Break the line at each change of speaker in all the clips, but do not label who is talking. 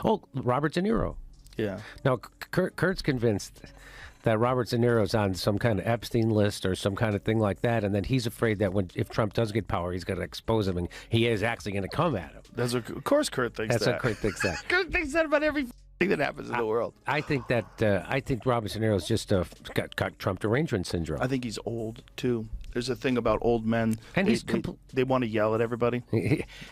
Oh, Robert De Niro.
Yeah.
Now, Kurt's convinced that Robert De Niro's on some kind of Epstein list or some kind of thing like that, and then he's afraid that if Trump does get power, he's going to expose him, and he is actually going to come at him.
Of course Kurt thinks
That's
that.
what Kurt thinks that.
Kurt thinks that about every thing that happens in the world.
I think Robert De Niro's just got Trump derangement syndrome.
I think he's old, too. There's a thing about old men.
And
they want to yell at everybody.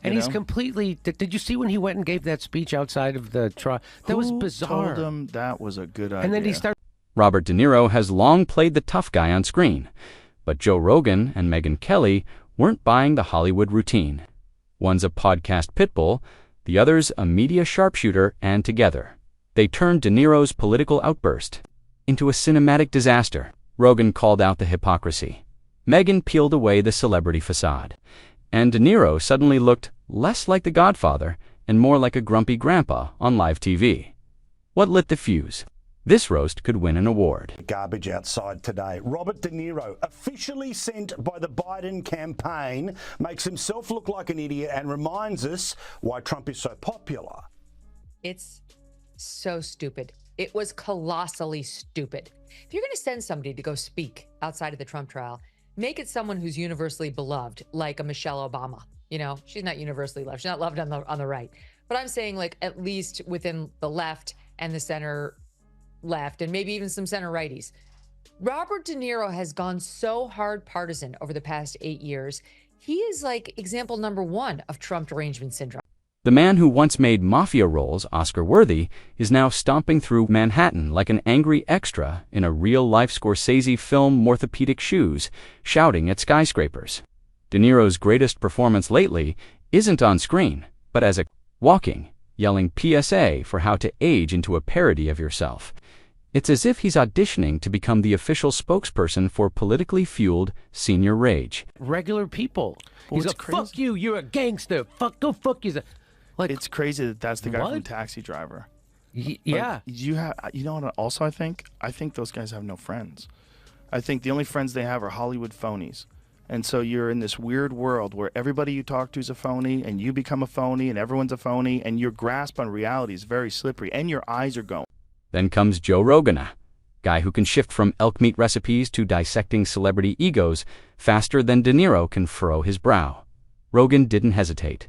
And he's completely... Did you see when he went and gave that speech outside of the trial? That was bizarre.
Who told him that was a good idea?
And then he started...
Robert De Niro has long played the tough guy on screen, but Joe Rogan and Megyn Kelly weren't buying the Hollywood routine. One's a podcast pitbull, the other's a media sharpshooter, and together, they turned De Niro's political outburst into a cinematic disaster. Rogan called out the hypocrisy. Megyn peeled away the celebrity facade. And De Niro suddenly looked less like the Godfather and more like a grumpy grandpa on live TV. What lit the fuse? This roast could win an award.
Garbage outside today. Robert De Niro, officially sent by the Biden campaign, makes himself look like an idiot and reminds us why Trump is so popular.
It's so stupid. It was colossally stupid. If you're going to send somebody to go speak outside of the Trump trial, make it someone who's universally beloved, like a Michelle Obama. You know, she's not universally loved. She's not loved on the right. But I'm saying, like, at least within the left and the center left, and maybe even some center righties. Robert De Niro has gone so hard partisan over the past 8 years. He is like example number one of Trump derangement syndrome.
The man who once made mafia roles Oscar-worthy is now stomping through Manhattan like an angry extra in a real-life Scorsese film orthopedic shoes, shouting at skyscrapers. De Niro's greatest performance lately isn't on screen, but as a walking, yelling PSA for how to age into a parody of yourself. It's as if he's auditioning to become the official spokesperson for politically fueled senior rage.
Regular people.
Well,
He's like, fuck you, you're a gangster. Go fuck you. Like,
it's crazy that that's the guy from
what?
Taxi Driver.
Yeah.
You know what also I think those guys have no friends. I think the only friends they have are Hollywood phonies. And so you're in this weird world where everybody you talk to is a phony, and you become a phony, and everyone's a phony, and your grasp on reality is very slippery, and your eyes are going.
Then comes Joe Rogan, a guy who can shift from elk meat recipes to dissecting celebrity egos faster than De Niro can furrow his brow. Rogan didn't hesitate.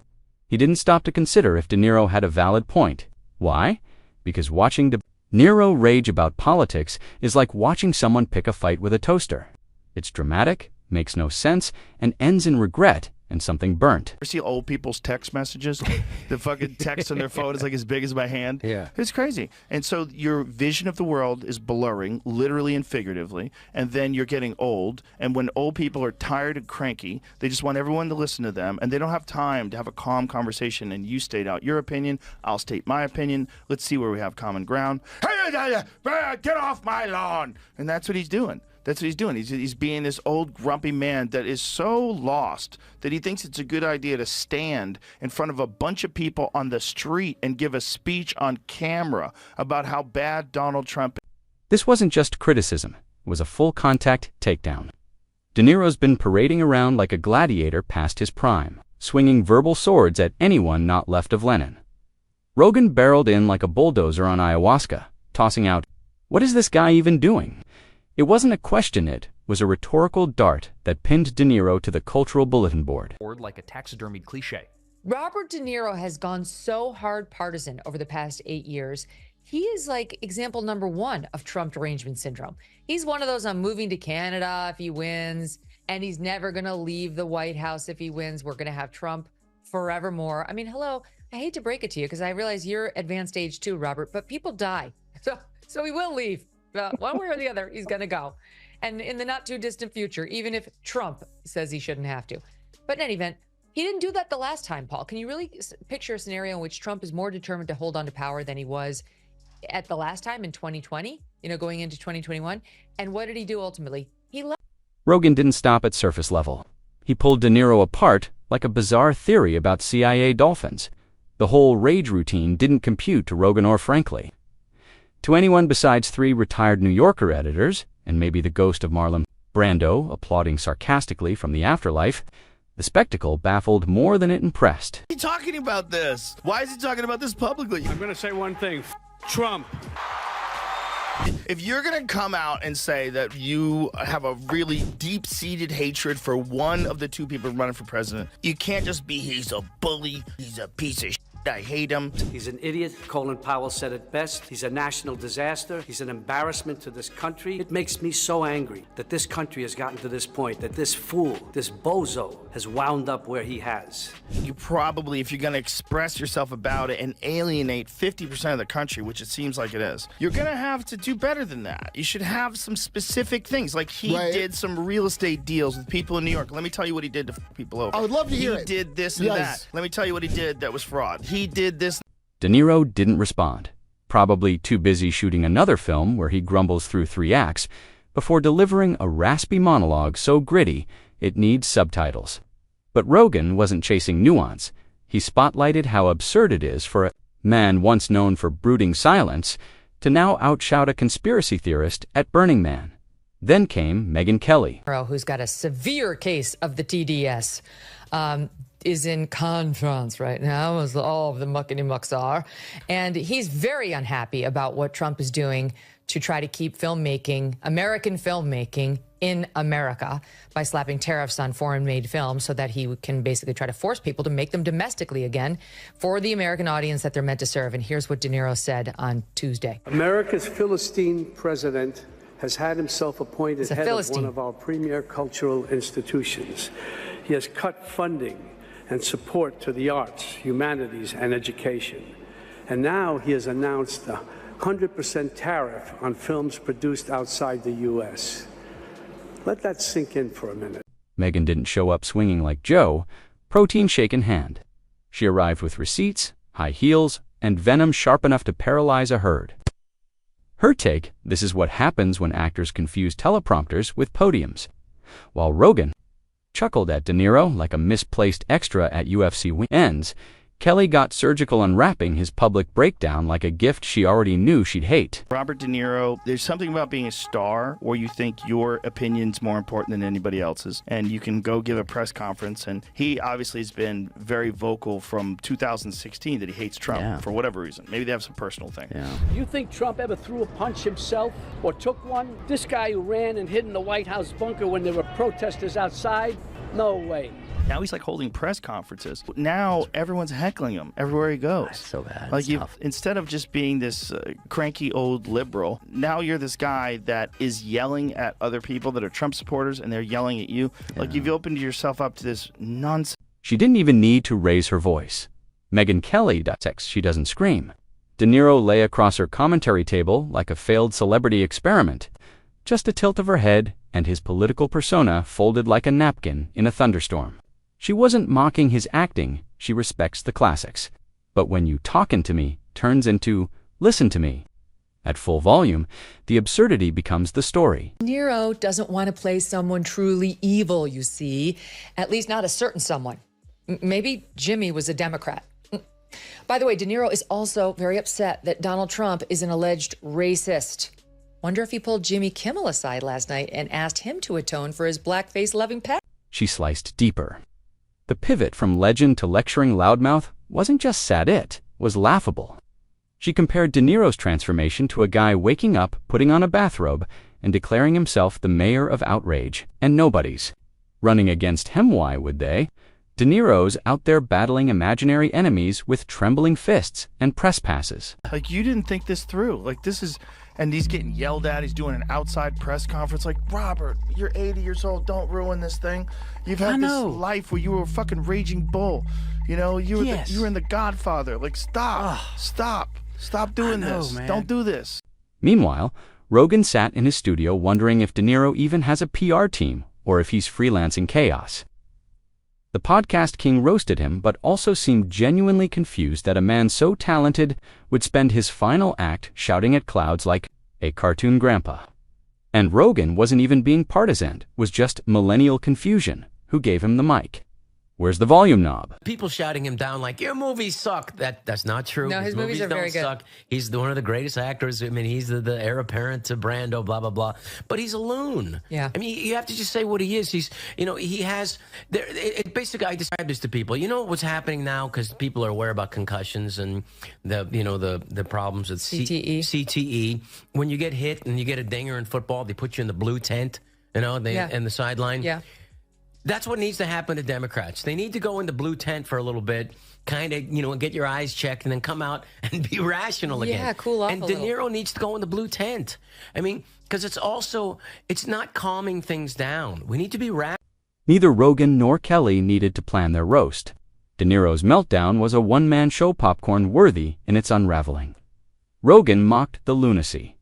He didn't stop to consider if De Niro had a valid point. Why? Because watching De Niro rage about politics is like watching someone pick a fight with a toaster. It's dramatic, makes no sense, and ends in regret and something burnt.
You see old people's text messages? The fucking text on their phone is like as big as my hand.
Yeah.
It's crazy. And so your vision of the world is blurring, literally and figuratively, and then you're getting old. And when old people are tired and cranky, they just want everyone to listen to them, and they don't have time to have a calm conversation, and you state out your opinion, I'll state my opinion, let's see where we have common ground. Get off my lawn! And that's what he's doing. That's what he's doing. He's being this old grumpy man that is so lost that he thinks it's a good idea to stand in front of a bunch of people on the street and give a speech on camera about how bad Donald Trump is.
This wasn't just criticism. It was a full-contact takedown. De Niro's been parading around like a gladiator past his prime, swinging verbal swords at anyone not left of Lenin. Rogan barreled in like a bulldozer on ayahuasca, tossing out, "What is this guy even doing?" It wasn't a question, it was a rhetorical dart that pinned De Niro to the cultural bulletin board.
Like a taxidermied cliche.
Robert De Niro has gone so hard partisan over the past 8 years. He is like example number one of Trump derangement syndrome. He's one of those, I'm moving to Canada if he wins, and he's never going to leave the White House if he wins. We're going to have Trump forevermore. I mean, hello, I hate to break it to you because I realize you're advanced age too, Robert, but people die. So he will leave. One way or the other, he's going to go. And in the not too distant future, even if Trump says he shouldn't have to. But in any event, he didn't do that the last time, Paul. Can you really picture a scenario in which Trump is more determined to hold on to power than he was at the last time in 2020, going into 2021? And what did he do ultimately? He left.
Rogan didn't stop at surface level. He pulled De Niro apart like a bizarre theory about CIA dolphins. The whole rage routine didn't compute to Rogan or Frankly. To anyone besides 3 retired New Yorker editors, and maybe the ghost of Marlon Brando applauding sarcastically from the afterlife, The spectacle baffled more than it impressed.
Why is he talking about this? Why is he talking about this publicly?
I'm going to say one thing. Trump.
If you're going to come out and say that you have a really deep-seated hatred for one of the two people running for president, you can't just be, he's a bully, he's a piece of shit, I hate him.
He's an idiot. Colin Powell said it best. He's a national disaster. He's an embarrassment to this country. It makes me so angry that this country has gotten to this point, that this fool, this bozo, has wound up where he has.
You probably, if you're going to express yourself about it and alienate 50% of the country, which it seems like it is, you're going to have to do better than that. You should have some specific things. Like he did some real estate deals with people in New York. Let me tell you what he did to people over.
I would love to hear it.
He did this and that. Let me tell you what he did that was fraud. He did this.
De Niro didn't respond, probably too busy shooting another film where he grumbles through 3 acts before delivering a raspy monologue so gritty it needs subtitles. But Rogan wasn't chasing nuance. He spotlighted how absurd it is for a man once known for brooding silence to now outshout a conspiracy theorist at Burning Man. Then came Megyn Kelly,
who's got a severe case of the TDS, is in conference right now, as all of the muckety-mucks are. And he's very unhappy about what Trump is doing to try to keep filmmaking, American filmmaking, in America by slapping tariffs on foreign-made films so that he can basically try to force people to make them domestically again for the American audience that they're meant to serve. And here's what De Niro said on Tuesday.
America's Philistine president has had himself appointed head of one of our premier cultural institutions. He has cut funding and support to the arts, humanities, and education. And now he has announced a 100% tariff on films produced outside the U.S. Let that sink in for a minute.
Megyn didn't show up swinging like Joe, protein shake in hand. She arrived with receipts, high heels, and venom sharp enough to paralyze a herd. Her take, this is what happens when actors confuse teleprompters with podiums. While Rogan chuckled at De Niro like a misplaced extra at UFC ends, Kelly got surgical unwrapping his public breakdown like a gift she already knew she'd hate.
Robert De Niro, there's something about being a star where you think your opinion's more important than anybody else's, and you can go give a press conference, and he obviously has been very vocal from 2016 that he hates Trump for whatever reason. Maybe they have some personal thing.
You think Trump ever threw a punch himself or took one? This guy who ran and hid in the White House bunker when there were protesters outside? No way.
Now he's like holding press conferences. Now everyone's heckling him everywhere he goes.
That's so bad.
Like instead of just being this cranky old liberal, now you're this guy that is yelling at other people that are Trump supporters, and they're yelling at you. Like you've opened yourself up to this nonsense.
She didn't even need to raise her voice. Megyn Kelly sex she doesn't scream. De Niro lay across her commentary table like a failed celebrity experiment. Just a tilt of her head, and his political persona folded like a napkin in a thunderstorm. She wasn't mocking his acting, she respects the classics. But when you talkin' to me turns into listen to me. At full volume, the absurdity becomes the story.
Niro doesn't want to play someone truly evil, you see. At least not a certain someone. Maybe Jimmy was a Democrat. By the way, De Niro is also very upset that Donald Trump is an alleged racist. Wonder if he pulled Jimmy Kimmel aside last night and asked him to atone for his blackface-loving pet.
She sliced deeper. The pivot from legend to lecturing loudmouth wasn't just sad, it was laughable. She compared De Niro's transformation to a guy waking up, putting on a bathrobe, and declaring himself the mayor of outrage, and nobody's running against him. Why would they? De Niro's out there battling imaginary enemies with trembling fists and press passes.
Like, you didn't think this through. Like, this is... And he's getting yelled at. He's doing an outside press conference. Like, Robert, you're 80 years old. Don't ruin this thing. You've had this life where you were a fucking raging bull. You know, you were in The Godfather. Like, stop doing this. Man. Don't do this.
Meanwhile, Rogan sat in his studio wondering if De Niro even has a PR team or if he's freelancing chaos. The podcast king roasted him, but also seemed genuinely confused that a man so talented would spend his final act shouting at clouds like a cartoon grandpa. And Rogan wasn't even being partisan, was just millennial confusion, who gave him the mic. Where's the volume knob?
People shouting him down like, your movies suck. That's not true.
No, his movies are
don't
very good.
suck. He's one of the greatest actors. I mean, he's the heir apparent to Brando, blah, blah, blah. But he's a loon.
Yeah.
I mean, you have to just say what he is. He's, he has, basically, I describe this to people. You know what's happening now? Because people are aware about concussions and the problems with CTE. When you get hit and you get a dinger in football, they put you in the blue tent, in the sideline.
Yeah.
That's what needs to happen to Democrats. They need to go in the blue tent for a little bit, kind of, get your eyes checked, and then come out and be rational again.
Yeah, cool off
and
a
De
little.
Niro needs to go in the blue tent. I mean, because it's not calming things down. We need to be rational.
Neither Rogan nor Kelly needed to plan their roast. De Niro's meltdown was a one-man show popcorn worthy in its unraveling. Rogan mocked the lunacy.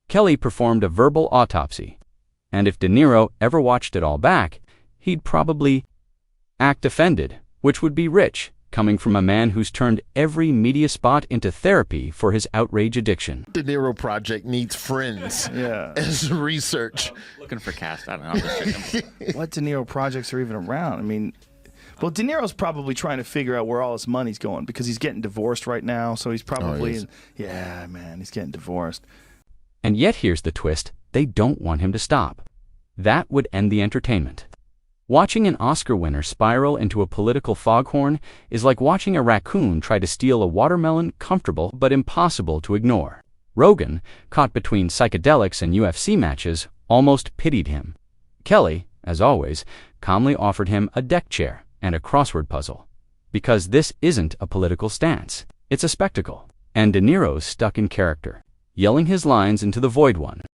Kelly performed a verbal autopsy. And if De Niro ever watched it all back, he'd probably act offended, which would be rich, coming from a man who's turned every media spot into therapy for his outrage addiction.
The Niro Project needs friends as research.
Looking for cast. I don't know. I'm just checking.
What De Niro projects are even around? I mean, well, De Niro's probably trying to figure out where all his money's going because he's getting divorced right now. So he's probably, he's getting divorced.
And yet here's the twist. They don't want him to stop. That would end the entertainment. Watching an Oscar winner spiral into a political foghorn is like watching a raccoon try to steal a watermelon, comfortable but impossible to ignore. Rogan, caught between psychedelics and UFC matches, almost pitied him. Kelly, as always, calmly offered him a deck chair and a crossword puzzle. Because this isn't a political stance, it's a spectacle. And De Niro's stuck in character, yelling his lines into the void one.